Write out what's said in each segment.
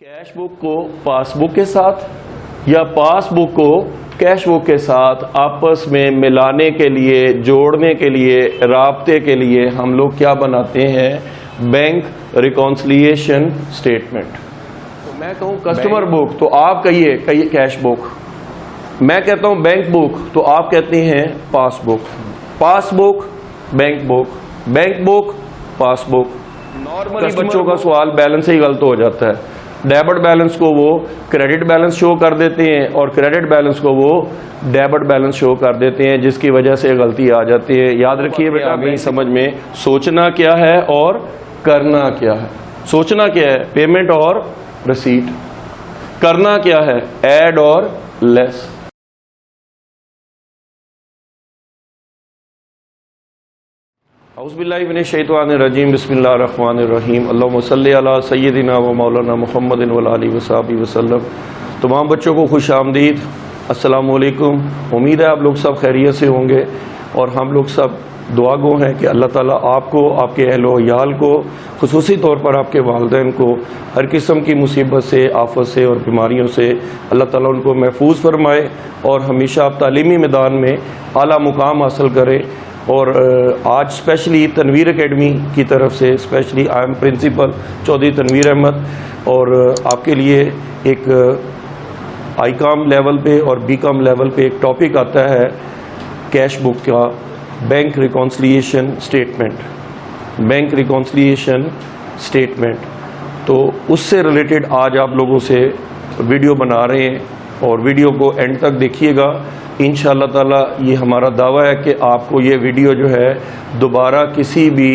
Cash book को passbook के साथ या पासबुक को कैश बुक के साथ आपस में मिलाने के लिए, जोड़ने के लिए, राब्ते के लिए हम लोग क्या बनाते हैं? Bank reconciliation statement. तो मैं कहूँ कस्टमर बुक तो आप कहिए कैश बुक, मैं कहता हूँ बैंक बुक तो आप कहते हैं passbook, passbook bank book, bank book passbook. Normally बच्चों का सवाल बैलेंस ही गलत हो जाता है। डेबिट बैलेंस को वो क्रेडिट बैलेंस शो कर देते हैं और क्रेडिट बैलेंस को वो डेबिट बैलेंस शो कर देते हैं, जिसकी वजह से गलती आ जाती है। याद रखिए बेटा, नहीं समझ में सोचना क्या है और करना क्या है। सोचना क्या है? पेमेंट और रिसीट। करना क्या है? ऐड और लेस। औज़ुबिल्लाहि मिनश्शैतानिर्रजीम, बिस्मिल्लाहिर्रहमानिर्रहीम। अल्लाहुम्मा सल्लि अला सय्यिदिना व मौलाना मुहम्मदिन व आलिहि व सहबिहि वसल्लम। तमाम बच्चों को खुश आमदीद, अस्सलामु अलैकुम। उम्मीद है आप लोग सब खैरियत से होंगे और हम लोग सब दुआ गो हैं कि अल्लाह ताला आपको, आपके अहलो याल को, खुसूसी तौर पर आपके वालिदैन को हर किस्म की मुसीबत से, आफत से और बीमारियों से अल्लाह ताला उनको महफूज फरमाए और हमेशा आप तालीमी मैदान में आला मुकाम हासिल करें। और आज स्पेशली तनवीर एकेडमी की तरफ से specially I am principal Chaudhary Tanveer Ahmad, और आपके लिए एक आईकॉम लेवल पे और बीकॉम लेवल पे एक टॉपिक आता है कैश बुक का, bank reconciliation statement. Bank reconciliation statement, तो उससे रिलेटेड आज आप लोगों से वीडियो बना रहे हैं और वीडियो को एंड तक देखिएगा। इंशाअल्लाह ताला ये हमारा दावा है कि आपको ये वीडियो जो है दोबारा किसी भी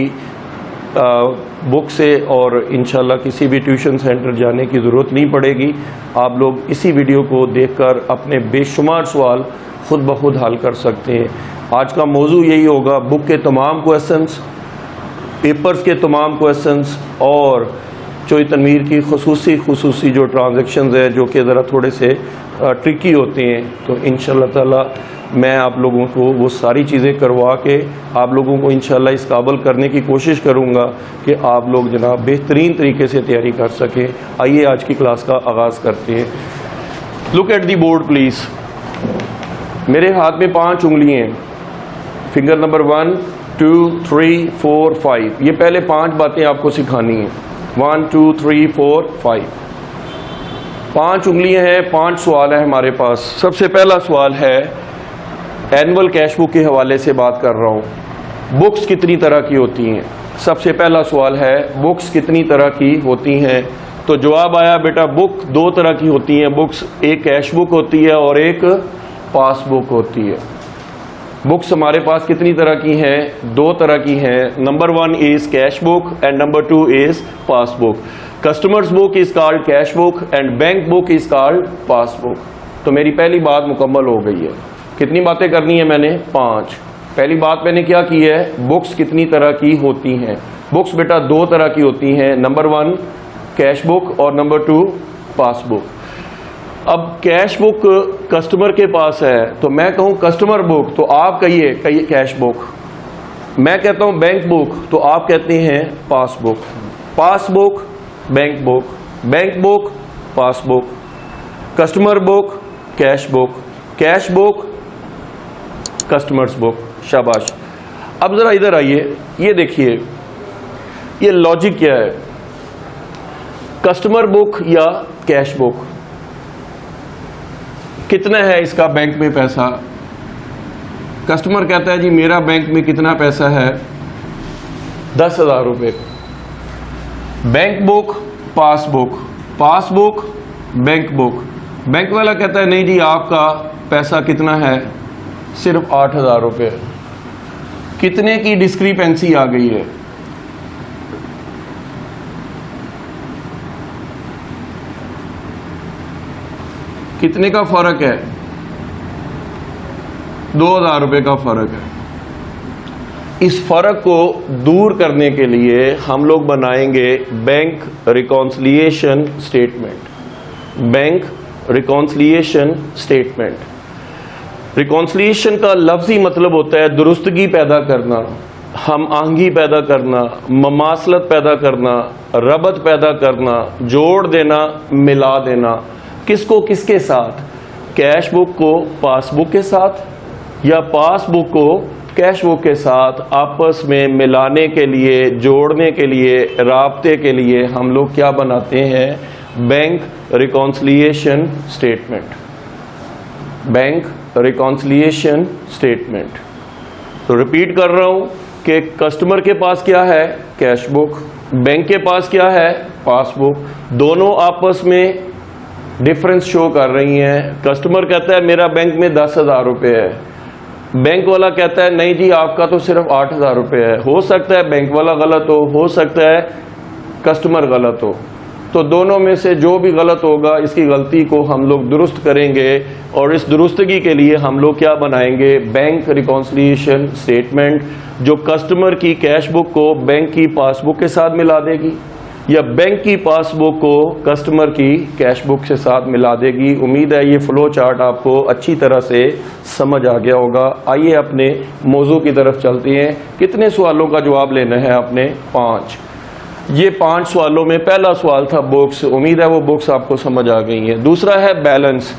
बुक से और इंशाअल्लाह किसी भी ट्यूशन सेंटर जाने की ज़रूरत नहीं पड़ेगी। आप लोग इसी वीडियो को देखकर अपने बेशुमार सवाल खुद ब खुद हल कर सकते हैं। आज का मौजू यही होगा, बुक के तमाम क्वेश्चंस, पेपर्स के तमाम क्वेश्चंस और चौधरी तनवीर की खुसूसी जो ट्रांजैक्शंस है जो कि ज़रा थोड़े से ट्रिकी होते हैं, तो इंशाअल्लाह ताला मैं आप लोगों को वो सारी चीज़ें करवा के आप लोगों को इंशाअल्लाह इस काबिल करने की कोशिश करूँगा कि आप लोग जनाब बेहतरीन तरीके से तैयारी कर सकें। आइए आज की क्लास का आगाज़ करते हैं। Look at the board please. मेरे हाथ में 5 उंगलियाँ हैं, फिंगर नंबर 1 2 3 4 5। ये पहले 5 बातें आपको सिखानी हैं। 1 2 3 4 5, 5 उंगलियां हैं, 5 सवाल है हमारे पास। सबसे पहला सवाल है, एनुअल कैश बुक के हवाले से बात कर रहा हूँ। बुक्स कितनी तरह की होती हैं? सबसे पहला सवाल है, बुक्स कितनी तरह की होती हैं? तो जवाब आया बेटा, बुक 2 तरह की होती हैं बुक्स। एक कैश बुक होती है और एक पासबुक होती है। बुक्स हमारे पास कितनी तरह की हैं? 2 तरह की हैं। Number 1 is cash book and number 2 is passbook. Customers book is called cash book and bank book is called passbook. तो मेरी पहली बात मुकम्मल हो गई है। कितनी बातें करनी है मैंने? 5। पहली बात मैंने क्या की है? बुक्स कितनी तरह की होती हैं। बुक्स बेटा 2 तरह की होती हैं। नंबर 1 कैश बुक और नंबर 2 पासबुक। अब कैश बुक कस्टमर के पास है तो मैं कहूँ कस्टमर बुक तो आप कहिए कैश बुक। मैं कहता हूँ बैंक बुक तो आप कहते हैं passbook. Passbook bank book, bank book passbook, customer book cash book, cash book customers book. शाबाश। अब ज़रा इधर आइए, ये देखिए ये लॉजिक क्या है। कस्टमर बुक या कैश बुक, कितना है इसका बैंक में पैसा? कस्टमर कहता है जी मेरा बैंक में कितना पैसा है? 10,000 रुपये। Bank book passbook, passbook bank book. Bank वाला कहता है नहीं जी आपका पैसा कितना है? सिर्फ 8,000 रुपये। कितने की डिस्क्रिपेंसी आ गई है? कितने का फर्क है? 2,000 रुपये का फर्क है। इस फर्क को दूर करने के लिए हम लोग बनाएंगे bank reconciliation statement. Bank reconciliation statement. Reconciliation का लफ्जी मतलब होता है दुरुस्तगी पैदा करना। हम आहंगी पैदा करना, ममासलत पैदा करना, रबत पैदा करना, जोड़ देना, मिला देना, किसको किसके साथ? कैश बुक को पासबुक के साथ या पासबुक को कैश बुक के साथ आपस में मिलाने के लिए, जोड़ने के लिए, राब्ते के लिए हम लोग क्या बनाते हैं? Bank reconciliation statement. Bank reconciliation statement. तो रिपीट कर रहा हूं कि कस्टमर के पास क्या है? Cash book. बैंक के पास क्या है? पासबुक। दोनों आपस में डिफरेंस शो कर रही हैं। कस्टमर कहता है मेरा बैंक में 10,000 रुपये है, बैंक वाला कहता है नहीं जी आपका तो सिर्फ 8,000 रुपये है। हो सकता है बैंक वाला गलत हो सकता है कस्टमर गलत हो। तो दोनों में से जो भी गलत होगा इसकी गलती को हम लोग दुरुस्त करेंगे और इस दुरुस्तगी के लिए हम लोग क्या बनाएंगे? बैंक रिकॉन्सिलिएशन स्टेटमेंट, जो कस्टमर की कैश बुक को बैंक की पासबुक के साथ मिला देगी या बैंक की पासबुक को कस्टमर की कैश बुक के साथ मिला देगी। उम्मीद है ये फ्लो चार्ट आपको अच्छी तरह से समझ आ गया होगा। आइए अपने मौजू की तरफ चलते हैं। कितने सवालों का जवाब लेना है आपने? 5। ये 5 सवालों में पहला सवाल था बुक्स। उम्मीद है वो बुक्स आपको समझ आ गई हैं। दूसरा है बैलेंस।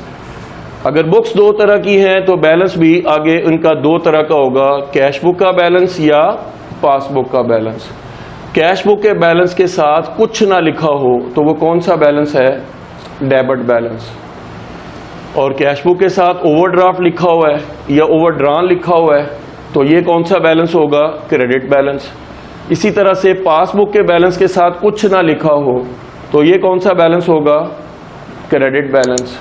अगर बुक्स 2 तरह की हैं तो बैलेंस भी आगे उनका 2 तरह का होगा, कैश बुक का बैलेंस या पासबुक का बैलेंस। कैश बुक के बैलेंस के साथ कुछ ना लिखा हो तो वो कौन सा बैलेंस है? Debit balance. और कैश बुक के साथ ओवरड्राफ्ट लिखा हुआ है या ओवरड्रान लिखा हुआ है तो ये कौन सा बैलेंस होगा? Credit balance. इसी तरह से पासबुक के बैलेंस के साथ कुछ ना लिखा हो तो ये कौन सा बैलेंस होगा? Credit balance.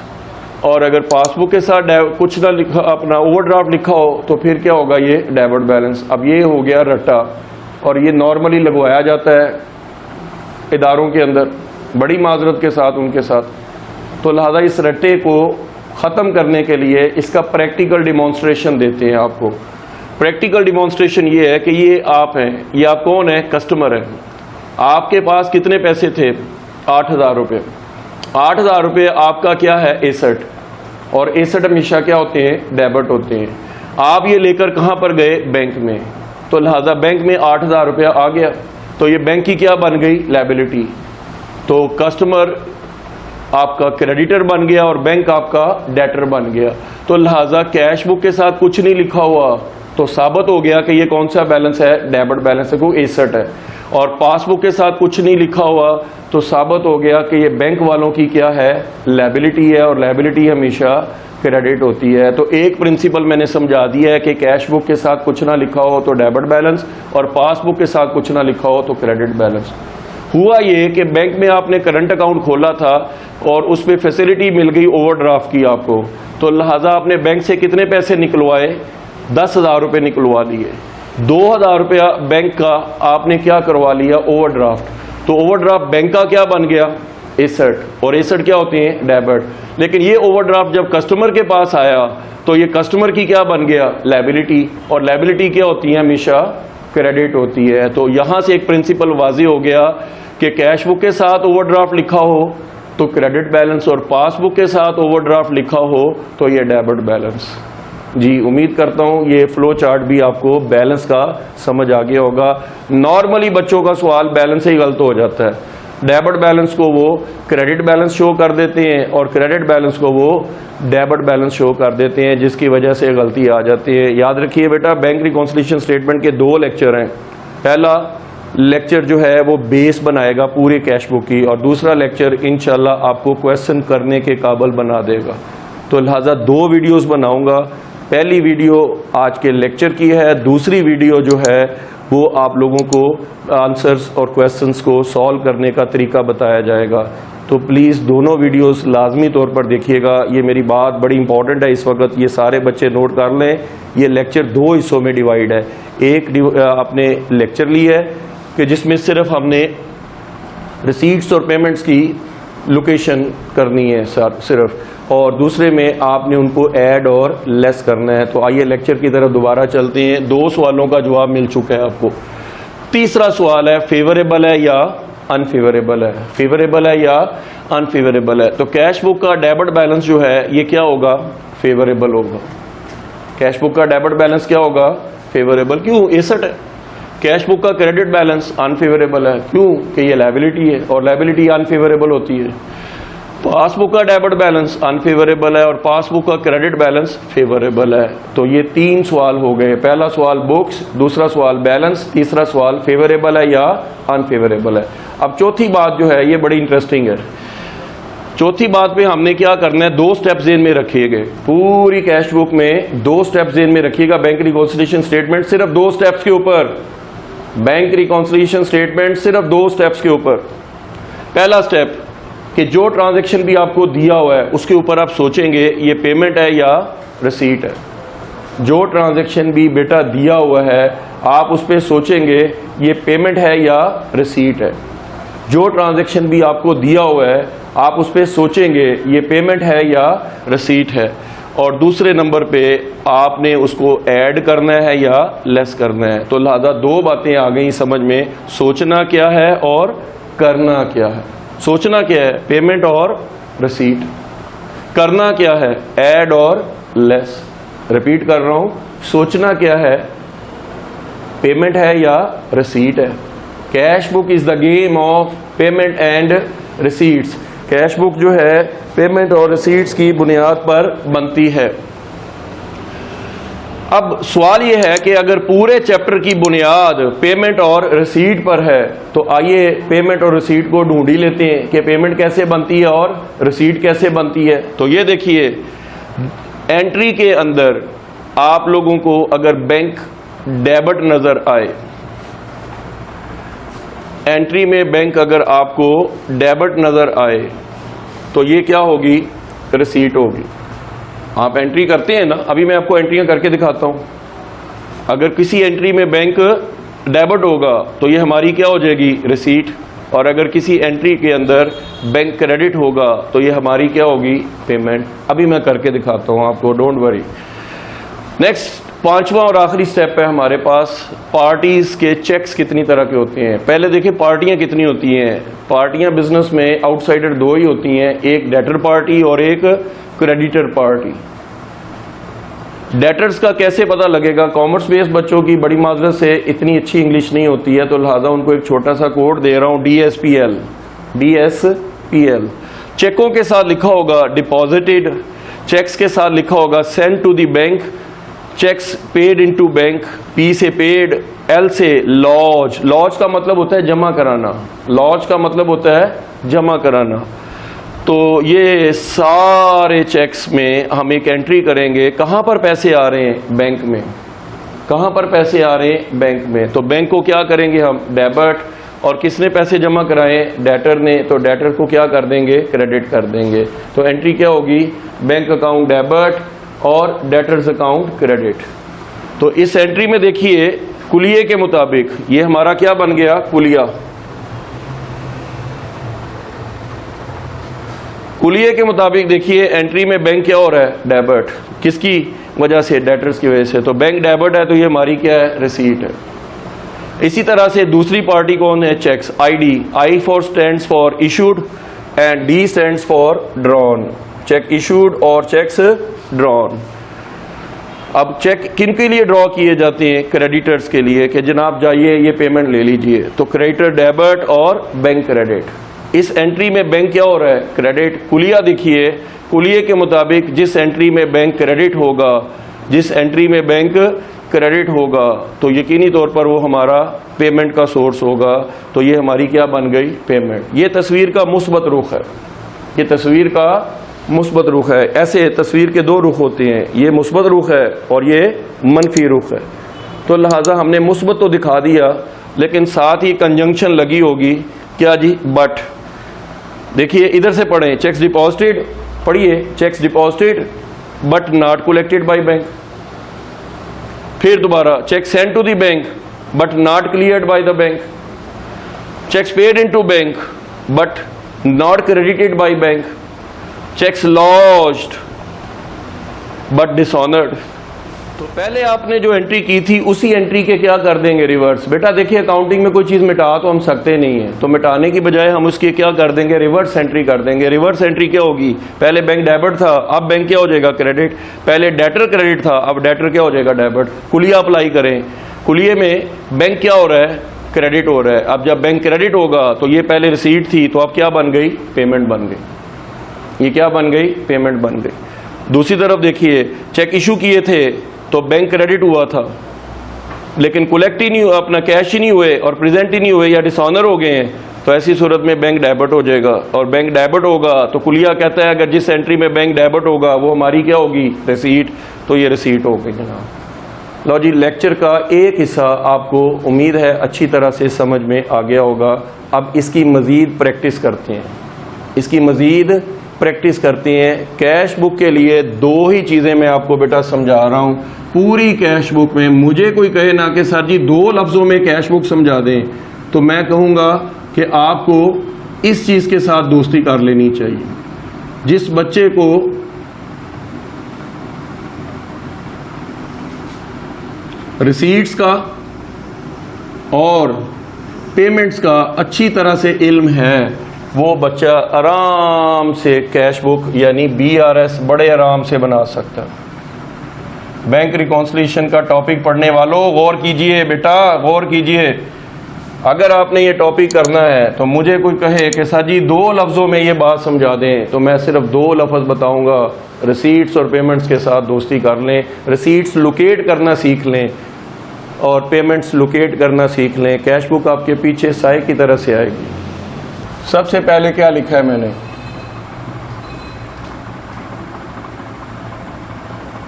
और अगर पासबुक के साथ कुछ ना लिखा, अपना ओवरड्राफ्ट लिखा हो तो फिर क्या होगा? ये डेबिट बैलेंस। अब ये हो गया रट्टा और ये नॉर्मली लगवाया जाता है इदारों के अंदर, बड़ी माजरत के साथ उनके साथ। तो लिहाजा इस रट्टे को ख़त्म करने के लिए इसका प्रैक्टिकल डिमॉन्स्ट्रेशन देते हैं आपको। प्रैक्टिकल डिमॉन्स्ट्रेशन ये है कि ये आप हैं, ये आप कौन है? कस्टमर है। आपके पास कितने पैसे थे? 8,000 रुपये। 8,000 रुपये आपका क्या है? एसेट। और एसेट हमेशा क्या होते हैं? डेबिट होते हैं। आप ये लेकर कहाँ पर गए? बैंक में। तो लिहाजा बैंक में 8,000 रुपया आ गया तो ये बैंक की क्या बन गई? लायबिलिटी। तो कस्टमर आपका क्रेडिटर बन गया और बैंक आपका डेटर बन गया। तो लिहाजा कैश बुक के साथ कुछ नहीं लिखा हुआ तो साबित हो गया कि ये कौन सा बैलेंस है? डेबिट बैलेंस है, कोई एसेट है। और पासबुक के साथ कुछ नहीं लिखा हुआ तो साबित हो गया कि ये बैंक वालों की क्या है? लायबिलिटी है। और लायबिलिटी हमेशा क्रेडिट होती है। तो एक प्रिंसिपल मैंने समझा दिया है कि कैश बुक के साथ कुछ ना लिखा हो तो डेबिट बैलेंस और पासबुक के साथ कुछ ना लिखा हो तो क्रेडिट बैलेंस। हुआ ये कि बैंक में आपने करंट अकाउंट खोला था और उस पर फैसिलिटी मिल गई ओवरड्राफ्ट की आपको, तो लिहाजा आपने बैंक से कितने पैसे निकलवाए? 10,000 रुपये निकलवा लिए। 2,000 रुपया बैंक का आपने क्या करवा लिया? ओवरड्राफ्ट। तो ओवरड्राफ्ट बैंक का क्या बन गया? एसेट। और एसेट क्या होते हैं? डेबिट। लेकिन ये ओवरड्राफ्ट जब कस्टमर के पास आया तो ये कस्टमर की क्या बन गया? लायबिलिटी। और लायबिलिटी क्या होती है? हमेशा क्रेडिट होती है। तो यहां से एक प्रिंसिपल वाज़ेह हो गया कि कैश बुक के साथ ओवरड्राफ्ट लिखा हो तो क्रेडिट बैलेंस और पासबुक के साथ ओवरड्राफ्ट लिखा हो तो ये डेबिट बैलेंस। जी उम्मीद करता हूँ ये फ्लो चार्ट भी आपको बैलेंस का समझ आ गया होगा। नॉर्मली बच्चों का सवाल बैलेंस से ही गलत हो जाता है। डेबिट बैलेंस को वो क्रेडिट बैलेंस शो कर देते हैं और क्रेडिट बैलेंस को वो डेबिट बैलेंस शो कर देते हैं, जिसकी वजह से गलती आ जाती है। याद रखिए बेटा, बैंक रिकॉन्सिलिएशन स्टेटमेंट के 2 लेक्चर हैं। पहला लेक्चर जो है वो बेस बनाएगा पूरे कैश बुक की और दूसरा लेक्चर इंशाल्लाह आपको क्वेश्चन करने के काबिल बना देगा। तो लिहाजा 2 वीडियोस बनाऊंगा। पहली वीडियो आज के लेक्चर की है, दूसरी वीडियो जो है वो आप लोगों को आंसर्स और क्वेश्चंस को सॉल्व करने का तरीका बताया जाएगा। तो प्लीज़ दोनों वीडियोस लाजमी तौर पर देखिएगा। ये मेरी बात बड़ी इंपॉर्टेंट है इस वक्त, ये सारे बच्चे नोट कर लें। ये लेक्चर 2 हिस्सों में डिवाइड है। एक आपने लेक्चर ली है कि जिसमें सिर्फ हमने रिसीट्स और पेमेंट्स की लोकेशन करनी है सिर्फ, और दूसरे में आपने उनको ऐड और लेस करना है। तो आइए लेक्चर की तरफ दोबारा चलते हैं। 2 सवालों का जवाब मिल चुका है आपको। तीसरा सवाल है फेवरेबल है या अनफेवरेबल है, फेवरेबल है या अनफेवरेबल है। तो कैश बुक का डेबिट बैलेंस जो है ये क्या होगा? फेवरेबल होगा। कैश बुक का डेबिट बैलेंस क्या होगा? फेवरेबल। क्यों? एसेट है। कैश बुक का क्रेडिट बैलेंस अनफेवरेबल है, क्यों कि ये लायबिलिटी है और लायबिलिटी अनफेवरेबल होती है। पासबुक का डेबिट बैलेंस अनफेवरेबल है और पासबुक का क्रेडिट बैलेंस फेवरेबल है। तो ये 3 सवाल हो गए। पहला सवाल बुक्स, दूसरा सवाल बैलेंस, तीसरा सवाल फेवरेबल है या अनफेवरेबल है। अब चौथी बात जो है ये बड़ी इंटरेस्टिंग है। चौथी बात पे हमने क्या करना है, 2 स्टेप जेन में रखिएगा। पूरी कैश बुक में 2 स्टेप जेन में रखिएगा। बैंक रिकॉन्सिलिएशन स्टेटमेंट सिर्फ 2 स्टेप्स के ऊपर, बैंक रिकॉन्सिलिएशन स्टेटमेंट सिर्फ 2 स्टेप्स के ऊपर। पहला स्टेप कि जो ट्रांजैक्शन भी आपको दिया हुआ है उसके ऊपर आप सोचेंगे ये पेमेंट है या रिसीट है। जो ट्रांजैक्शन भी बेटा दिया हुआ है आप उस पर सोचेंगे ये पेमेंट है या रिसीट है। जो ट्रांजैक्शन भी आपको दिया हुआ है आप उस पर सोचेंगे ये पेमेंट है या रिसीट है। और दूसरे नंबर पे आपने उसको ऐड करना है या लेस करना है। तो लिहाजा 2 बातें आ गई समझ में, सोचना क्या है और करना क्या है। सोचना क्या है, पेमेंट और रिसीट। करना क्या है, ऐड और लेस। रिपीट कर रहा हूं, सोचना क्या है, पेमेंट है या रिसीट है। Cash book is the game of payment and receipts. Cash book जो है पेमेंट और रिसीट्स की बुनियाद पर बनती है। अब सवाल यह है कि अगर पूरे चैप्टर की बुनियाद पेमेंट और रिसीट पर है तो आइए पेमेंट और रिसीट को ढूंढ ही लेते हैं कि पेमेंट कैसे बनती है और रिसीट कैसे बनती है। तो ये देखिए, एंट्री के अंदर आप लोगों को अगर बैंक डेबिट नजर आए, एंट्री में बैंक अगर आपको डेबिट नजर आए तो ये क्या होगी, रिसीट होगी। आप एंट्री करते हैं ना, अभी मैं आपको एंट्रियां करके दिखाता हूं। अगर किसी एंट्री में बैंक डेबिट होगा तो ये हमारी क्या हो जाएगी, रिसीट। और अगर किसी एंट्री के अंदर बैंक क्रेडिट होगा तो ये हमारी क्या होगी, पेमेंट। अभी मैं करके दिखाता हूं आपको, डोंट वरी। नेक्स्ट 5वां और आखिरी स्टेप है हमारे पास, पार्टीज के चेक्स कितनी तरह के होते हैं। पहले देखिए पार्टियां कितनी होती हैं। पार्टियां बिजनेस में आउटसाइडर 2 ही होती हैं, एक डेटर पार्टी और एक क्रेडिटर पार्टी। डेटर्स का कैसे पता लगेगा, कॉमर्स बेस्ड बच्चों की बड़ी माजरत से इतनी अच्छी इंग्लिश नहीं होती है तो लिहाजा उनको एक छोटा सा कोड दे रहा हूं, DSPL। चेकों के साथ लिखा होगा डिपॉजिटेड, चेक्स के साथ लिखा होगा send to the bank, cheques paid into bank, P से पेड, L से लॉज। लॉज का मतलब होता है जमा कराना, लॉज का मतलब होता है जमा कराना। तो ये सारे चेक्स में हम एक एंट्री करेंगे, कहां पर पैसे आ रहे हैं, बैंक में। कहां पर पैसे आ रहे हैं, बैंक में। तो बैंक को क्या करेंगे हम, डेबिट। और किसने पैसे जमा कराए, डेटर ने, तो डेटर को क्या कर देंगे, क्रेडिट कर देंगे। तो एंट्री क्या होगी, बैंक अकाउंट डेबिट और डेटर्स अकाउंट क्रेडिट। तो इस एंट्री में देखिए कुलिये के मुताबिक ये हमारा क्या बन गया, कुलिया। कुलिये के मुताबिक देखिए एंट्री में बैंक क्या हो रहा है, डेबिट। किसकी वजह से, डेटर्स की वजह से। तो बैंक डेबिट है तो ये हमारी क्या है, रिसीट है। इसी तरह से दूसरी पार्टी कौन है, cheques. I for stands for issued and D stands for drawn. Cheque issued और चेक्स ड्रॉन। अब चेक किन के लिए ड्रॉ किए जाते हैं, क्रेडिटर्स के लिए, कि जनाब जाइए ये पेमेंट ले लीजिए। तो क्रेडिटर डेबिट और बैंक क्रेडिट। इस एंट्री में बैंक क्या हो रहा है, क्रेडिट। कुलिया देखिए, कुलिये के मुताबिक जिस एंट्री में बैंक क्रेडिट होगा, जिस एंट्री में बैंक क्रेडिट होगा तो यकीनी तौर पर वो हमारा पेमेंट का सोर्स होगा। तो ये हमारी क्या बन गई, पेमेंट। ये तस्वीर का मुस्बत रुख है, ये तस्वीर का मुस्बत रुख है। ऐसे तस्वीर के 2 रुख होते हैं, ये मुस्बत रुख है और ये मनफी रुख है। तो लिहाजा हमने मुस्बत तो दिखा दिया लेकिन साथ ही कंजंक्शन लगी होगी, क्या जी, बट। देखिए इधर से पढ़ें, चेक्स डिपॉजिटेड, पढ़िए, cheques deposited but not collected by bank. फिर दोबारा, cheque send to the bank but not cleared by the bank. Cheques paid into bank but not credited by bank. Cheques lodged but dishonoured. तो पहले आपने जो entry की थी उसी entry के क्या कर देंगे रिवर्स। बेटा देखिए अकाउंटिंग में कोई चीज़ मिटा तो हम सकते नहीं है, तो मिटाने की बजाय हम उसके क्या कर देंगे, रिवर्स एंट्री कर देंगे। रिवर्स एंट्री क्या होगी, पहले बैंक डेबिट था अब बैंक क्या हो जाएगा, क्रेडिट। पहले डेटर क्रेडिट था अब डेटर क्या हो जाएगा, डेबिट। कुलिया अप्लाई करें, कुलिये में बैंक क्या हो रहा है, क्रेडिट हो रहा है। अब जब बैंक क्रेडिट होगा तो ये पहले रिसीट थी तो अब क्या बन गई, पेमेंट बन गई। ये क्या बन गई, पेमेंट बन गई। दूसरी तरफ देखिए चेक इशू किए थे तो बैंक क्रेडिट हुआ था लेकिन कलेक्ट ही नहीं हुआ, अपना कैश ही नहीं हुए और प्रेजेंट ही नहीं हुए या डिसऑनर हो गए हैं, तो ऐसी सूरत में बैंक डेबिट हो जाएगा। और बैंक डेबिट होगा तो कुलिया कहता है अगर जिस एंट्री में बैंक डेबिट होगा वो हमारी क्या होगी, रिसीट। तो ये रिसीट हो गई जनाब। लो जी, लेक्चर का एक हिस्सा आपको उम्मीद है अच्छी तरह से समझ में आ गया होगा। अब इसकी मज़ीद प्रैक्टिस करते हैं, इसकी मज़ीद प्रैक्टिस करते हैं। कैश बुक के लिए दो ही चीज़ें मैं आपको बेटा समझा रहा हूँ। पूरी कैश बुक में मुझे कोई कहे ना कि सर जी 2 लफ्ज़ों में कैश बुक समझा दें, तो मैं कहूँगा कि आपको इस चीज़ के साथ दोस्ती कर लेनी चाहिए। जिस बच्चे को रिसीट्स का और पेमेंट्स का अच्छी तरह से इल्म है वो बच्चा आराम से कैश बुक यानी BRS बड़े आराम से बना सकता है। बैंक रिकॉन्सिलिएशन का टॉपिक पढ़ने वालों गौर कीजिए बेटा, गौर कीजिए। अगर आपने ये टॉपिक करना है तो मुझे कोई कहे कि सर जी 2 लफ्ज़ों में ये बात समझा दें, तो मैं सिर्फ 2 लफ्ज़ बताऊंगा। रिसीट्स और पेमेंट्स के साथ दोस्ती कर लें, रिसीट्स लोकेट करना सीख लें और पेमेंट्स लोकेट करना सीख लें। कैश बुक आपके पीछे साए की तरह से आएगी। सबसे पहले क्या लिखा है मैंने,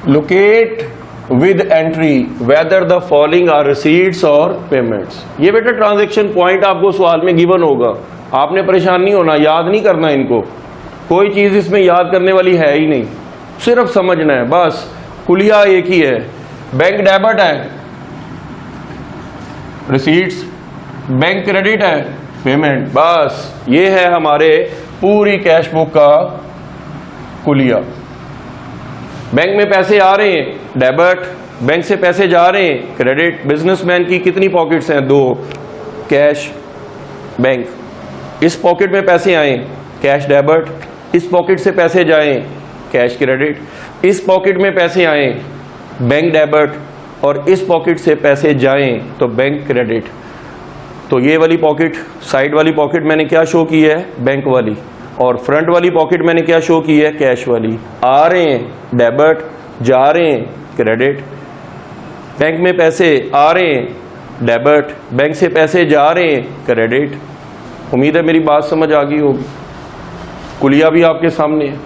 locate with entry whether the following are receipts और पेमेंट्स। ये बेटा ट्रांजैक्शन पॉइंट आपको सवाल में गिवन होगा, आपने परेशान नहीं होना, याद नहीं करना इनको, कोई चीज इसमें याद करने वाली है ही नहीं, सिर्फ समझना है बस। कुलिया एक ही है, बैंक डेबिट है रिसीट्स, बैंक क्रेडिट है पेमेंट, बस ये है हमारे पूरी कैश बुक का कुलिया। बैंक में पैसे आ रहे हैं डेबिट, बैंक से पैसे जा रहे हैं क्रेडिट। बिजनेसमैन की कितनी पॉकेट्स हैं, 2, कैश बैंक। इस पॉकेट में पैसे आए कैश डेबिट, इस पॉकेट से पैसे जाएं कैश क्रेडिट। इस पॉकेट में पैसे आए बैंक डेबिट और इस पॉकेट से पैसे जाएं तो बैंक क्रेडिट। तो ये वाली पॉकेट, साइड वाली पॉकेट मैंने क्या शो की है, बैंक वाली, और फ्रंट वाली पॉकेट मैंने क्या शो की है, कैश वाली। आ रहे हैं डेबिट, जा रहे हैं क्रेडिट। बैंक में पैसे आ रहे हैं डेबिट, बैंक से पैसे जा रहे हैं क्रेडिट। उम्मीद है मेरी बात समझ आ गई होगी। कुलिया भी आपके सामने है।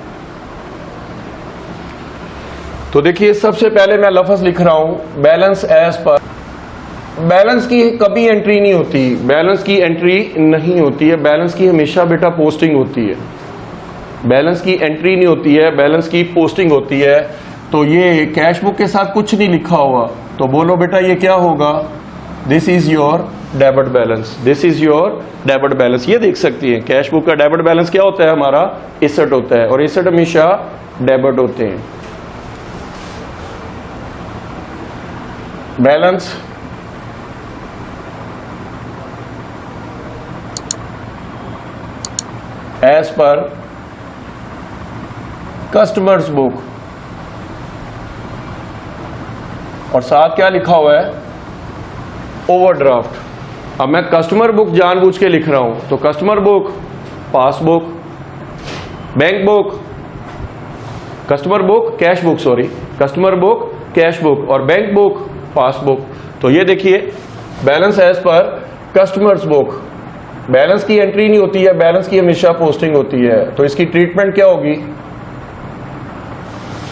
तो देखिए सबसे पहले मैं लफ्ज़ लिख रहा हूं बैलेंस एज पर। बैलेंस की कभी एंट्री नहीं होती, बैलेंस की एंट्री नहीं होती है, बैलेंस की हमेशा बेटा पोस्टिंग होती है। बैलेंस की एंट्री नहीं होती है, बैलेंस की पोस्टिंग होती है। तो ये कैश बुक के साथ कुछ नहीं लिखा हुआ तो बोलो बेटा ये क्या होगा, this is your debit balance, this is your debit balance. ये देख सकती है कैश बुक का डेबिट बैलेंस क्या होता है, हमारा एसेट होता है और एसेट हमेशा डेबिट होते हैं। Balance as per customer's book, और साथ क्या लिखा हुआ है, ओवरड्राफ्ट। अब मैं कस्टमर बुक जानबूझ के लिख रहा हूं, तो customer book passbook, bank book, customer book cash book, sorry customer book cash book और बैंक बुक पासबुक। तो ये देखिए balance as per customer's book, balance की एंट्री नहीं होती है, बैलेंस की हमेशा पोस्टिंग होती है। तो इसकी ट्रीटमेंट क्या होगी,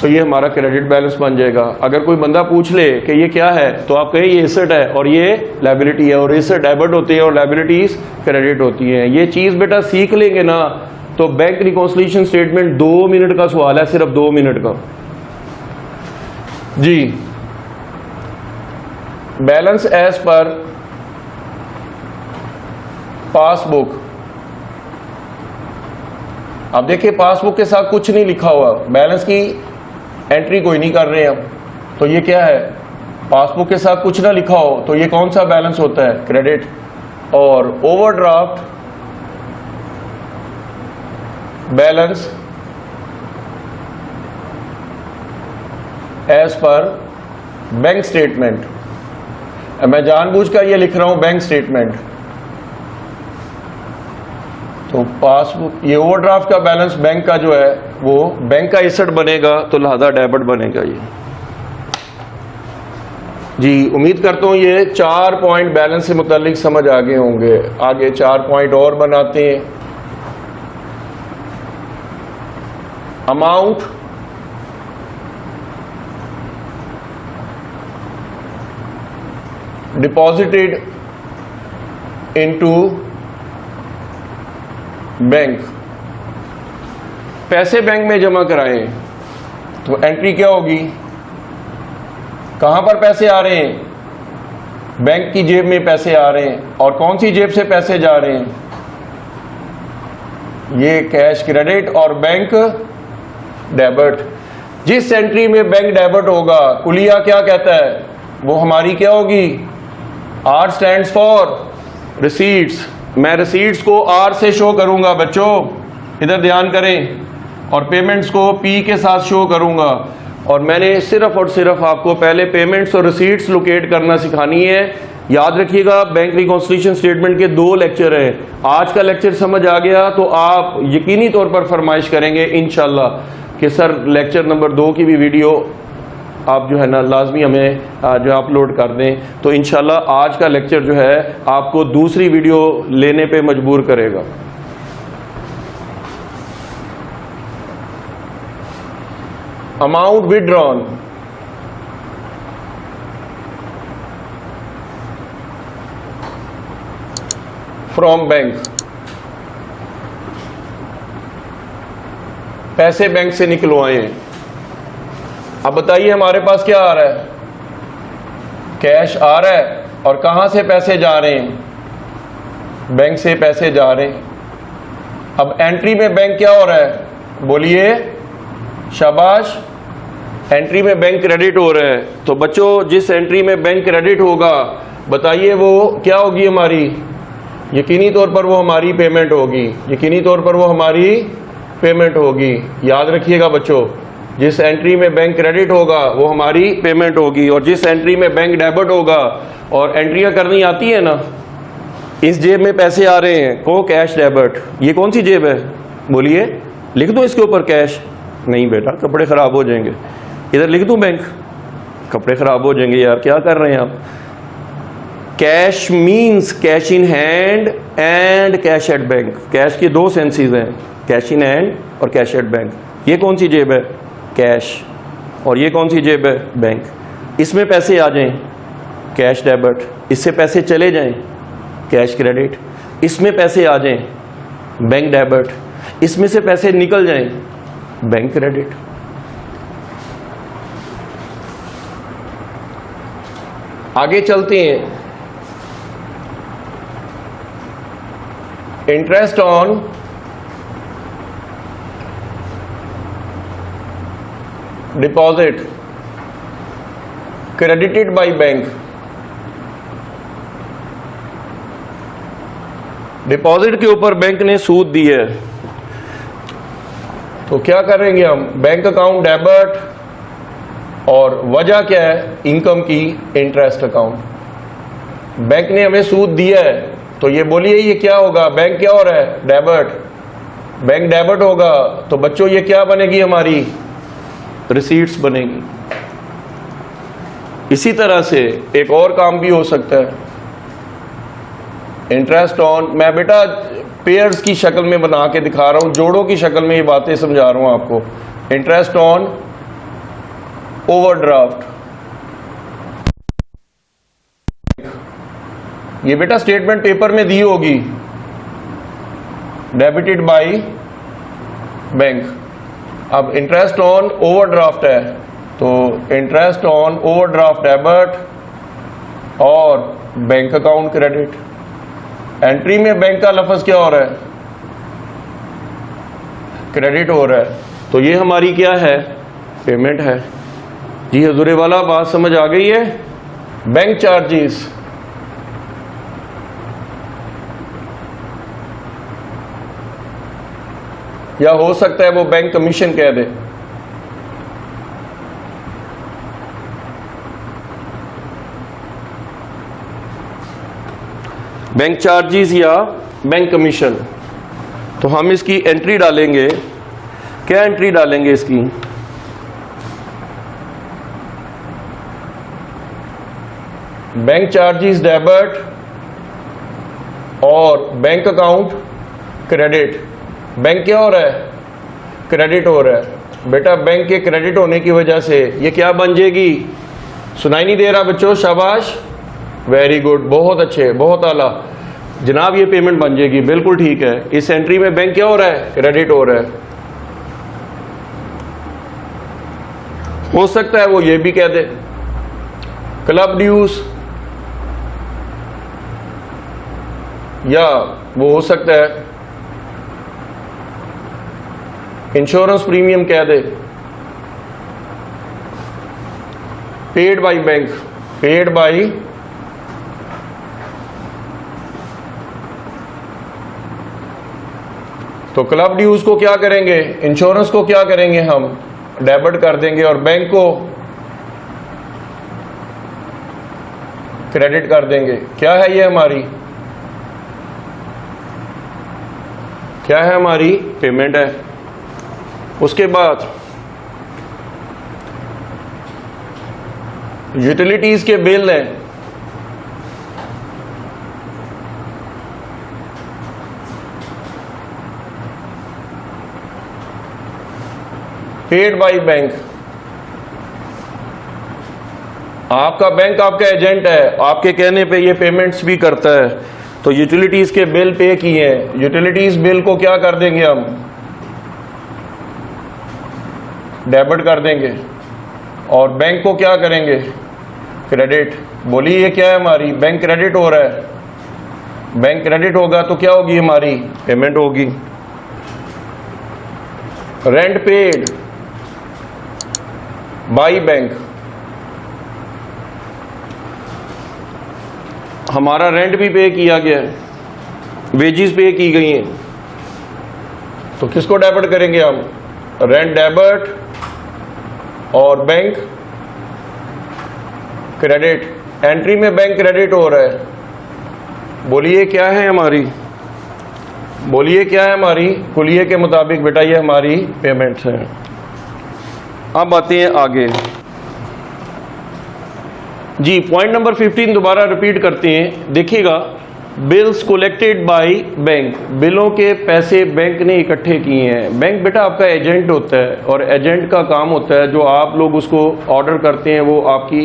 तो ये हमारा क्रेडिट बैलेंस बन जाएगा। अगर कोई बंदा पूछ ले कि ये क्या है तो आप कहें ये एसेट है और ये लायबिलिटी है, और एसेट डेबिट होती है और लायबिलिटीज क्रेडिट होती है। ये चीज बेटा सीख लेंगे ना तो बैंक रिकॉन्सिलिएशन स्टेटमेंट 2 मिनट का सवाल है, सिर्फ 2 मिनट का जी। Balance as per passbook. अब देखिए पासबुक के साथ कुछ नहीं लिखा हुआ, बैलेंस की एंट्री कोई नहीं कर रहे हम, तो ये क्या है, पासबुक के साथ कुछ ना लिखा हो तो ये कौन सा बैलेंस होता है, क्रेडिट। और overdraft balance as per bank statement. मैं जानबूझकर ये लिख रहा हूं बैंक स्टेटमेंट। तो पासबुक, ये ओवरड्राफ्ट का बैलेंस बैंक का जो है वो बैंक का एसेट बनेगा, तो लिहाजा डेबिट बनेगा ये जी। उम्मीद करता हूं ये 4 पॉइंट बैलेंस से मुतालिक समझ आ गए होंगे। आगे 4 पॉइंट और बनाते हैं। अमाउंट डिपॉजिटेड इनटू बैंक, पैसे बैंक में जमा कराएं तो एंट्री क्या होगी, कहां पर पैसे आ रहे हैं, बैंक की जेब में पैसे आ रहे हैं। और कौन सी जेब से पैसे जा रहे हैं, ये कैश क्रेडिट और बैंक डेबिट। जिस एंट्री में बैंक डेबिट होगा, कुलिया क्या कहता है, वो हमारी क्या होगी, आर स्टैंड्स फॉर रिसीट्स। मैं रिसीट्स को आर से शो करूंगा बच्चों, इधर ध्यान करें, और पेमेंट्स को पी के साथ शो करूंगा। और मैंने सिर्फ और सिर्फ आपको पहले पेमेंट्स और रिसीट्स लोकेट करना सिखानी है। याद रखिएगा, बैंक रिकॉन्सिलिएशन स्टेटमेंट के 2 लेक्चर हैं। आज का लेक्चर समझ आ गया तो आप यकीनी तौर पर फरमाइश करेंगे इंशाल्लाह कि सर लेक्चर नंबर 2 की भी वीडियो आप जो है ना लाजमी हमें जो अपलोड कर दें। तो इंशाल्लाह आज का लेक्चर जो है आपको दूसरी वीडियो लेने पे मजबूर करेगा। अमाउंट विथड्रॉन, फ्रॉम बैंक, पैसे बैंक से निकलवाए। अब बताइए हमारे पास क्या आ रहा है, कैश आ रहा है, और कहां से पैसे जा रहे हैं, बैंक से पैसे जा रहे हैं। अब एंट्री में बैंक क्या हो रहा है, बोलिए, शाबाश, एंट्री में बैंक क्रेडिट हो रहा है। तो बच्चों जिस एंट्री में बैंक क्रेडिट होगा, बताइए वो क्या होगी हमारी, यकीनी तौर पर वो हमारी पेमेंट होगी, यकीनी तौर पर वो हमारी पेमेंट होगी। याद रखिएगा बच्चों, जिस एंट्री में बैंक क्रेडिट होगा वो हमारी पेमेंट होगी, और जिस एंट्री में बैंक डेबिट होगा, और एंट्रियां करनी आती है ना, इस जेब में पैसे आ रहे हैं को कैश डेबिट। ये कौन सी जेब है, बोलिए, लिख दो इसके ऊपर कैश, नहीं बेटा कपड़े खराब हो जाएंगे, इधर लिख दूं बैंक, कपड़े खराब हो जाएंगे यार, क्या कर रहे हैं आप। Cash means cash in hand and cash at bank. Cash की 2 सेंसेस हैं, कैश इन हैंड और कैश एट बैंक। ये कौन सी जेब है, कैश, और ये कौन सी जेब है, बैंक। इसमें पैसे आ जाएं, कैश डेबिट, इससे पैसे चले जाएं, कैश क्रेडिट, इसमें पैसे आ जाएं, बैंक डेबिट, इसमें से पैसे निकल जाएं, बैंक क्रेडिट। आगे चलते हैं। Interest on deposit credited by bank. Deposit के ऊपर बैंक ने सूद दी है, तो क्या करेंगे हम, बैंक अकाउंट डेबिट, और वजह क्या है, इनकम की इंटरेस्ट अकाउंट। बैंक ने हमें सूद दिया है, तो ये बोलिए ये क्या होगा, बैंक क्या हो रहा है, डेबिट, बैंक डेबिट होगा, तो बच्चों ये क्या बनेगी हमारी, रिसीट्स बनेगी। इसी तरह से एक और काम भी हो सकता है, इंटरेस्ट ऑन, मैं बेटा पेयर्स की शक्ल में बना के दिखा रहा हूं, जोड़ों की शक्ल में ये बातें समझा रहा हूं आपको। इंटरेस्ट ऑन ओवरड्राफ्ट, ये बेटा स्टेटमेंट पेपर में दी होगी, डेबिटेड बाय बैंक। अब इंटरेस्ट ऑन ओवरड्राफ्ट है, तो इंटरेस्ट ऑन ओवरड्राफ्ट डेबिट और बैंक अकाउंट क्रेडिट। एंट्री में बैंक का लफ्ज क्या हो रहा है, क्रेडिट हो रहा है, तो ये हमारी क्या है, पेमेंट है। जी हजूर वाला, बात समझ आ गई है? बैंक चार्जेस, या हो सकता है वो बैंक कमीशन कह दे। बैंक चार्जेस या बैंक कमीशन। तो हम इसकी एंट्री डालेंगे। क्या एंट्री डालेंगे इसकी? बैंक चार्जेस डेबिट और बैंक अकाउंट क्रेडिट। बैंक क्या हो रहा है? क्रेडिट हो रहा है। बेटा बैंक के क्रेडिट होने की वजह से ये क्या बन जाएगी? सुनाई नहीं दे रहा बच्चों? शाबाश, वेरी गुड, बहुत अच्छे, बहुत आला जनाब, ये पेमेंट बन जाएगी। बिल्कुल ठीक है। इस एंट्री में बैंक क्या हो रहा है? क्रेडिट हो रहा है। हो सकता है वो ये भी कह दे क्लब ड्यूज, या वो हो सकता है इंश्योरेंस प्रीमियम कह दे, paid by bank, paid by तो क्लब ड्यूज को क्या करेंगे? इंश्योरेंस को क्या करेंगे? हम डेबिट कर देंगे और बैंक को क्रेडिट कर देंगे। क्या है ये हमारी? क्या है हमारी? पेमेंट है। उसके बाद यूटिलिटीज के बिल हैं। Paid by bank. आपका बैंक आपका एजेंट है, आपके कहने पे ये पेमेंट्स भी करता है। तो यूटिलिटीज के बिल पे किए हैं, यूटिलिटीज बिल को क्या कर देंगे? हम डेबिट कर देंगे और बैंक को क्या करेंगे? क्रेडिट। बोलिए ये क्या है हमारी? बैंक क्रेडिट हो रहा है। बैंक क्रेडिट होगा तो क्या होगी हमारी? पेमेंट होगी। Rent paid by bank. हमारा रेंट भी पे किया गया है, वेजेस पे की गई हैं, तो किसको डेबिट करेंगे हम? रेंट डेबिट और बैंक क्रेडिट। एंट्री में बैंक क्रेडिट हो रहा है। बोलिए क्या है हमारी? बोलिए क्या है हमारी? कुलिये के मुताबिक बेटा ये हमारी पेमेंट्स हैं। अब आते हैं आगे जी। पॉइंट नंबर 15 दोबारा रिपीट करते हैं, देखिएगा। Bills collected by bank. बिलों के पैसे बैंक ने इकट्ठे किए हैं। बैंक बेटा आपका एजेंट होता है और एजेंट का काम होता है जो आप लोग उसको ऑर्डर करते हैं वो आपकी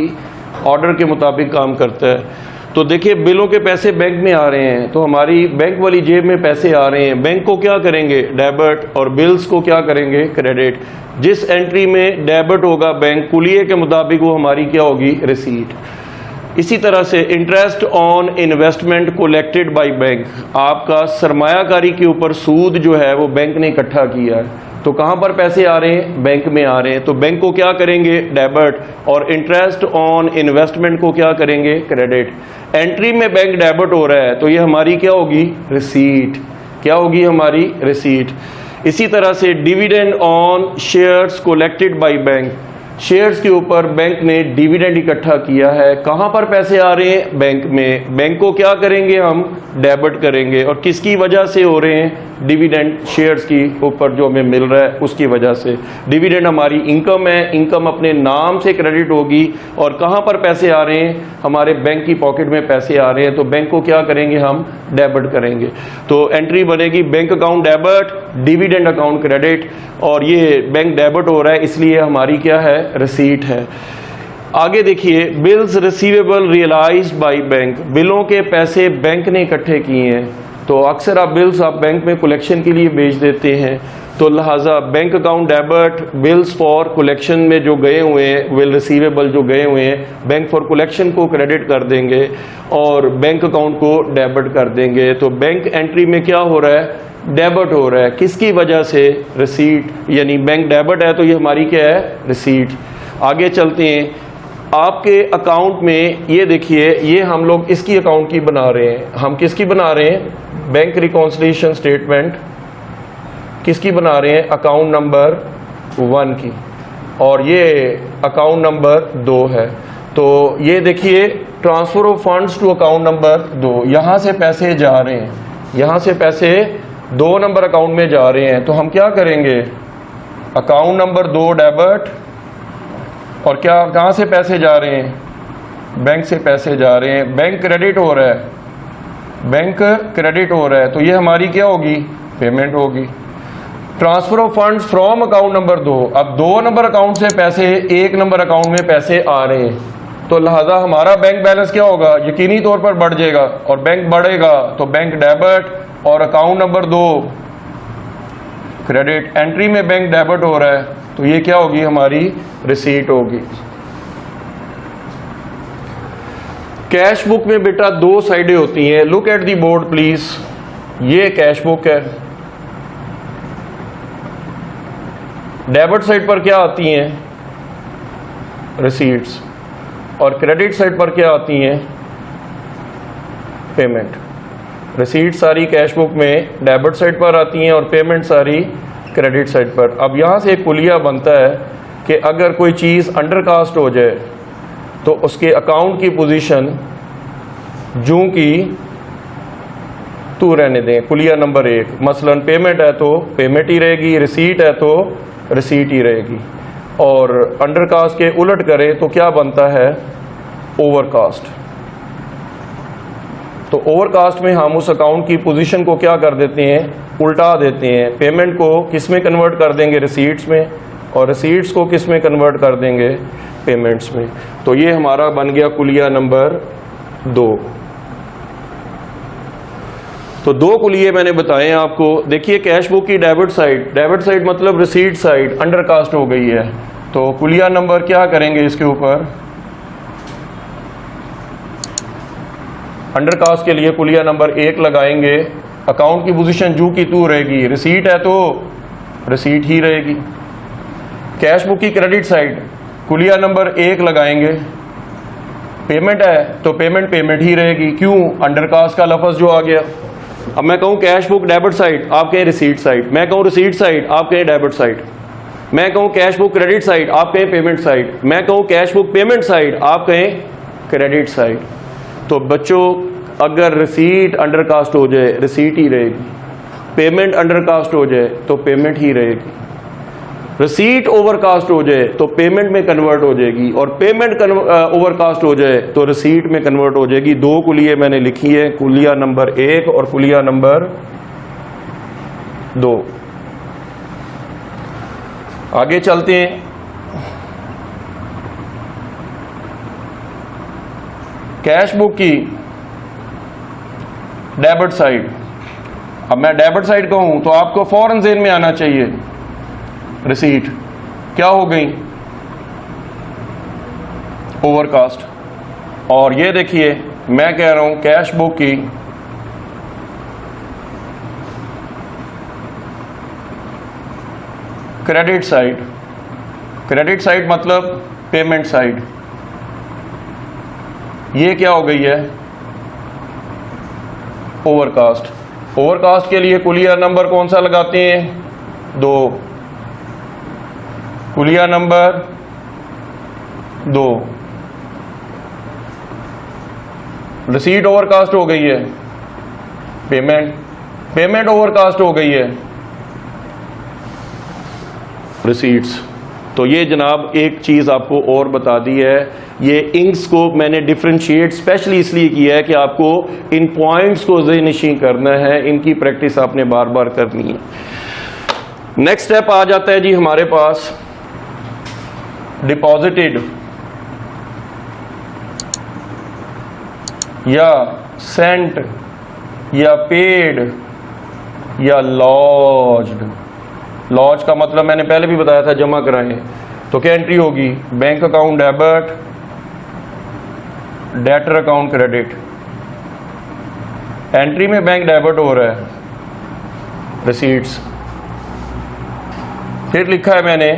ऑर्डर के मुताबिक काम करता है। तो देखिए बिलों के पैसे बैंक में आ रहे हैं तो हमारी बैंक वाली जेब में पैसे आ रहे हैं। बैंक को क्या करेंगे? डेबिट, और बिल्स को क्या करेंगे? क्रेडिट। जिस एंट्री में डेबिट होगा बैंक कुलिये के मुताबिक वो हमारी क्या होगी? रिसीट। इसी तरह से interest on investment collected by bank. आपका सरमायाकारी के ऊपर सूद जो है वो बैंक ने इकट्ठा किया है, तो कहाँ पर पैसे आ रहे हैं? बैंक में आ रहे हैं। तो बैंक को क्या करेंगे? डेबिट, और इंटरेस्ट ऑन इन्वेस्टमेंट को क्या करेंगे? क्रेडिट। एंट्री में बैंक डेबिट हो रहा है तो ये हमारी क्या होगी? रिसीट। क्या होगी हमारी? रिसीट। इसी तरह से dividend on shares collected by bank. Shares के ऊपर बैंक ने डिविडेंड इकट्ठा किया है। कहाँ पर पैसे आ रहे हैं? बैंक में। बैंक को क्या करेंगे हम? डेबिट करेंगे। और किसकी वजह से हो रहे हैं? डिविडेंड शेयर्स की ऊपर जो हमें मिल रहा है उसकी वजह से। डिविडेंड हमारी इनकम है, इनकम अपने नाम से क्रेडिट होगी। और कहाँ पर पैसे आ रहे हैं? हमारे बैंक की पॉकेट में पैसे आ रहे हैं तो बैंक को क्या करेंगे हम? डेबिट करेंगे। तो एंट्री बनेगी bank account debit, dividend account credit, और ये बैंक डेबिट हो रहा है इसलिए हमारी क्या है? रिसीट है। आगे देखिए, bills receivable realised by bank. बिलों के पैसे बैंक ने इकट्ठे किए हैं तो अक्सर आप बिल्स आप बैंक में कलेक्शन के लिए भेज देते हैं, तो लिहाजा bank account debit, bills for collection में जो गए हुए हैं, बिल रिसीवेबल जो गए हुए हैं, बैंक फॉर कलेक्शन को क्रेडिट कर देंगे और बैंक अकाउंट को डेबिट कर देंगे। तो बैंक एंट्री में क्या हो रहा है? डेबिट हो रहा है। किसकी वजह से? रिसीट। यानी बैंक डेबिट है तो ये हमारी क्या है? रिसीट। आगे चलते हैं। आपके अकाउंट में ये देखिए, ये हम लोग इसकी अकाउंट की बना रहे हैं। हम किसकी बना रहे हैं? बैंक रिकॉन्सिलिएशन स्टेटमेंट किसकी बना रहे हैं? अकाउंट नंबर 1 की, और ये अकाउंट नंबर 2 है। तो ये देखिए, transfer of funds to account number 2, यहाँ से पैसे जा रहे हैं, यहाँ से पैसे 2 नंबर अकाउंट में जा रहे हैं। तो हम क्या करेंगे? अकाउंट नंबर 2 डेबिट, और क्या कहाँ से पैसे जा रहे हैं? बैंक से पैसे जा रहे हैं। बैंक क्रेडिट हो रहा है, बैंक क्रेडिट हो रहा है, तो ये हमारी क्या होगी? पेमेंट होगी। Transfer of funds from account number 2, अब 2 नंबर अकाउंट से पैसे 1 नंबर अकाउंट में पैसे आ रहे हैं, तो लिहाजा हमारा बैंक बैलेंस क्या होगा? यकीनी तौर पर बढ़ जाएगा, और बैंक बढ़ेगा तो बैंक डेबिट, और अकाउंट नंबर 2 क्रेडिट। एंट्री में बैंक डेबिट हो रहा है, तो ये क्या होगी? हमारी रिसीट होगी। कैश बुक में बेटा 2 साइडें होती हैं। Look at the board please. ये कैश बुक है। डेबिट साइड पर क्या आती हैं? रिसीट्स, और क्रेडिट साइड पर क्या आती हैं? पेमेंट। रिसीट सारी कैश बुक में डेबिट साइड पर आती हैं, और पेमेंट सारी क्रेडिट साइड पर। अब यहाँ से एक कुलिया बनता है कि अगर कोई चीज़ अंडरकास्ट हो जाए तो उसके अकाउंट की पोजीशन जूं की तू रहने दें। कुलिया नंबर 1, मसलन पेमेंट है तो पेमेंट ही रहेगी, रिसीट है तो रिसीट ही रहेगी, और अंडरकास्ट के उलट करें तो क्या बनता है? ओवरकास्ट। तो ओवरकास्ट में हम उस अकाउंट की पोजीशन को क्या कर देते हैं? उल्टा देते हैं। पेमेंट को किस में कन्वर्ट कर देंगे? रिसीट्स में, और रिसीट्स को किस में कन्वर्ट कर देंगे? पेमेंट्स में। तो ये हमारा बन गया कुलिया नंबर 2। तो 2 कुलिये मैंने बताए हैं आपको। देखिए, कैश बुक की डेबिट साइड मतलब रिसीट साइड अंडरकास्ट हो गई है, तो कुलिया नंबर क्या करेंगे? इसके ऊपर अंडरकास्ट के लिए कुलिया नंबर 1 लगाएंगे। अकाउंट की पोजीशन जू की तू रहेगी, रिसीट है तो रिसीट ही रहेगी। कैश बुक की क्रेडिट साइड कुलिया नंबर 1 लगाएंगे। पेमेंट है तो पेमेंट ही रहेगी। क्यों? अंडरकास्ट का लफ्ज जो आ गया। अब मैं कहूँ कैश बुक डेबिट साइड, आप कहें रिसीट साइड। मैं कहूँ रिसीट साइड, आप कहें डेबिट साइड। मैं कहूँ कैश बुक क्रेडिट साइड, आप कहें पेमेंट साइड। मैं कहूँ कैश बुक पेमेंट साइड, आप कहें क्रेडिट साइड। तो बच्चों, अगर रिसीट अंडरकास्ट हो जाए रिसीट ही रहेगी, पेमेंट अंडरकास्ट हो जाए तो पेमेंट ही रहेगी, रिसीट ओवरकास्ट हो जाए तो पेमेंट में कन्वर्ट हो जाएगी, और पेमेंट ओवरकास्ट हो जाए तो रिसीट में कन्वर्ट हो जाएगी। 2 कुलिये मैंने लिखी है, कुलिया नंबर 1 और कुलिया नंबर 2। आगे चलते हैं। कैश बुक की डेबिट साइड। अब मैं डेबिट साइड कहूं तो आपको फौरन ज़हन में आना चाहिए रिसीट क्या हो गई? ओवरकास्ट। और ये देखिए, मैं कह रहा हूं कैश बुक की क्रेडिट साइड मतलब पेमेंट साइड, ये क्या हो गई है? ओवरकास्ट के लिए कुलिया नंबर कौन सा लगाते हैं? 2। कुलिया नंबर 2। रिसीट ओवरकास्ट हो गई है, पेमेंट ओवरकास्ट हो गई है, रिसीट्स। तो ये जनाब एक चीज़ आपको और बता दी है। ये इंक्स को मैंने डिफ्रेंशिएट स्पेशली इसलिए किया है कि आपको इन पॉइंट्स को ज़हन-नशीं करना है, इनकी प्रैक्टिस आपने बार बार करनी है। नेक्स्ट स्टेप आ जाता है जी हमारे पास डिपॉजिटेड या सेंट या पेड या लॉज्ड। लॉज का मतलब मैंने पहले भी बताया था, जमा कराएं। तो क्या एंट्री होगी? Bank account debit, debtor account credit. Entry में बैंक डेबिट हो रहा है, रिसीट्स। फिर लिखा है मैंने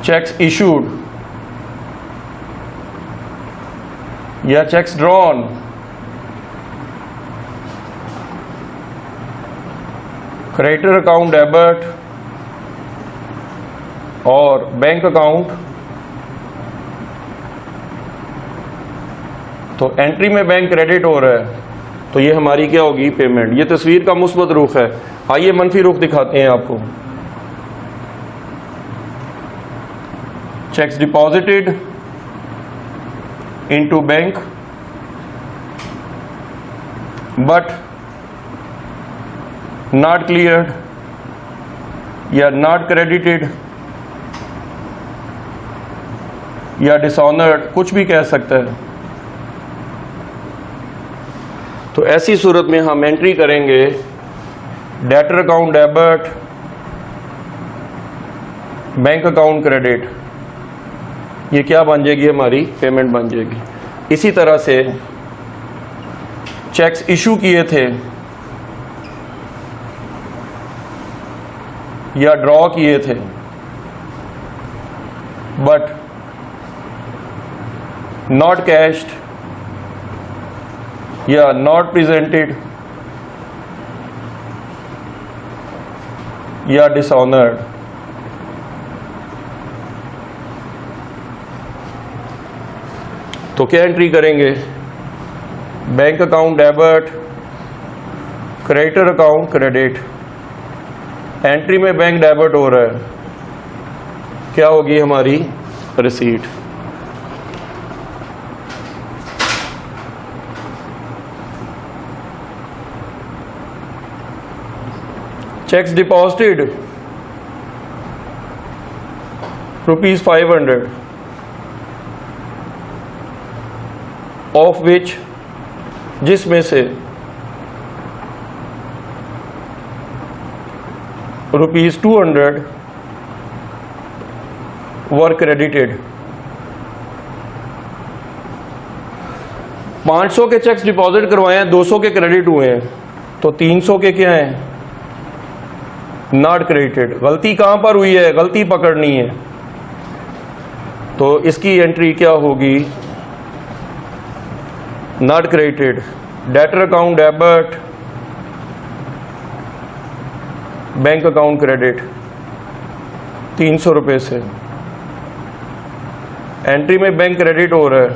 चेक्स इशूड या cheques drawn, creditor account debit और बैंक अकाउंट, तो एंट्री में बैंक क्रेडिट हो रहा है तो ये हमारी क्या होगी? पेमेंट। ये तस्वीर का मुस्बत रुख है। आइए मनफी रुख दिखाते हैं आपको। Checks deposited into bank but not cleared या नॉट क्रेडिटेड या डिसऑनर्ड, कुछ भी कह सकता है। तो ऐसी सूरत में हम एंट्री करेंगे debtor account debit, bank account credit. ये क्या बन जाएगी? हमारी पेमेंट बन जाएगी। इसी तरह से चेक्स इशू किए थे या ड्रॉ किए थे बट नॉट कैश्ड या नॉट प्रेजेंटेड या डिसऑनर्ड, तो क्या एंट्री करेंगे? Bank account debit, creditor account credit. Entry में बैंक डेबिट हो रहा है, क्या होगी हमारी? Receipt. Checks deposited ₹500 of which, जिसमें से ₹200 वर क्रेडिटेड। 500 के चेक्स डिपॉजिट करवाए हैं, 200 के क्रेडिट हुए हैं, तो 300 के क्या हैं? Not credited. गलती कहां पर हुई है? गलती पकड़नी है, तो इसकी एंट्री क्या होगी? Not credited. Debtor account debit, bank account credit 300 रुपये से। एंट्री में बैंक क्रेडिट हो रहा है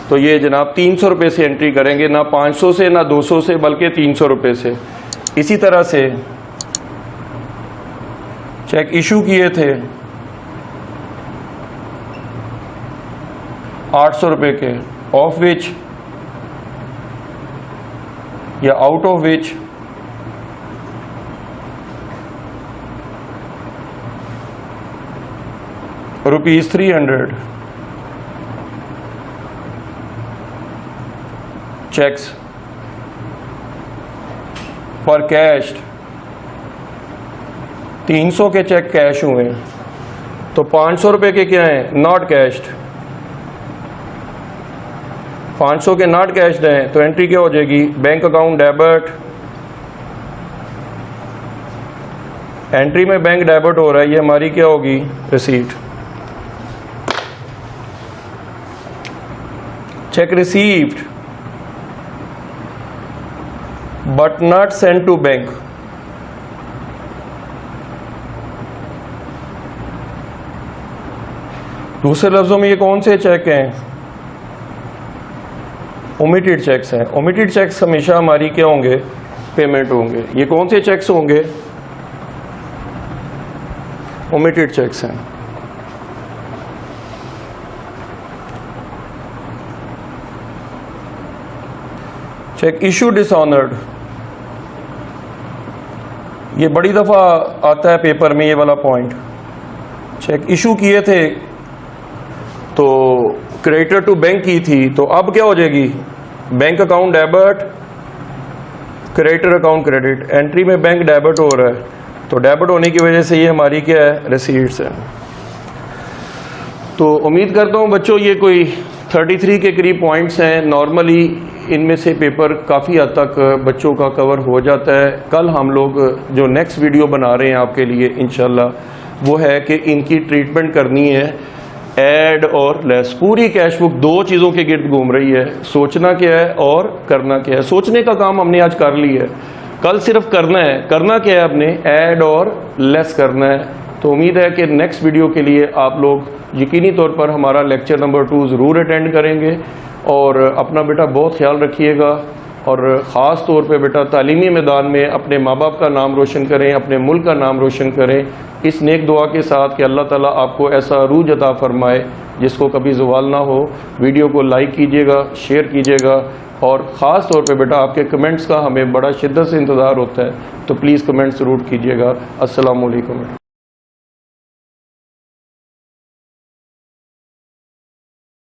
तो ये जनाब 300 रुपये से एंट्री करेंगे, ना 500 से ना 200 से, बल्कि 300 रुपये से। इसी तरह से चेक इशू किए थे 800 रुपये के, ऑफ विच या out of which ₹300 cheques for cash. 300 के चेक कैश हुए, तो 500 रुपये के क्या हैं? Not cached. 500 के नॉट कैश्ड हैं, तो एंट्री क्या हो जाएगी? Bank account debit. एंट्री में बैंक डेबिट हो रहा है, ये हमारी क्या होगी? Receipt. Cheque received but not send to bank. दूसरे लफ्जों में ये कौन से चेक हैं? ओमिटेड चेक्स हैं। ओमिटेड चेक्स हमेशा हमारी क्या होंगे? पेमेंट होंगे। ये कौन से चेक्स होंगे? ओमिटेड चेक्स हैं। चेक इशू डिसऑनर्ड, ये बड़ी दफा आता है पेपर में ये वाला पॉइंट। चेक इशू किए थे तो क्रेडिटर टू बैंक की थी, तो अब क्या हो जाएगी? Bank account debit, creditor account credit. Entry में बैंक डेबिट हो रहा है, तो डेबिट होने की वजह से ये हमारी क्या है? रिसीट्स है। तो उम्मीद करता हूँ बच्चों ये कोई 33 के करीब पॉइंट्स हैं। नॉर्मली इनमें से पेपर काफ़ी हद तक बच्चों का कवर हो जाता है। कल हम लोग जो नेक्स्ट वीडियो बना रहे हैं आपके लिए इंशाल्लाह वो है कि इनकी ट्रीटमेंट करनी है ऐड और लेस। पूरी कैश बुक दो चीज़ों के गिर्द घूम रही है, सोचना क्या है और करना क्या है। सोचने का काम हमने आज कर लिया है, कल सिर्फ करना है। करना क्या है, आपने ऐड और लेस करना है। तो उम्मीद है कि नेक्स्ट वीडियो के लिए आप लोग यकीनी तौर पर हमारा लेक्चर नंबर 2 ज़रूर अटेंड करेंगे। और अपना बेटा बहुत ख्याल रखिएगा, और ख़ास तौर पे बेटा तालीमी मैदान में अपने माँ बाप का नाम रोशन करें, अपने मुल्क का नाम रोशन करें, इस नेक दुआ के साथ कि अल्लाह ताला आपको ऐसा रूज अता फरमाए जिसको कभी ज़वाल ना हो। वीडियो को लाइक कीजिएगा, शेयर कीजिएगा, और ख़ास तौर पे बेटा आपके कमेंट्स का हमें बड़ा शिद्दत से इंतज़ार होता है, तो प्लीज़ कमेंट्स ज़रूर कीजिएगा। अस्सलामु अलैकुम।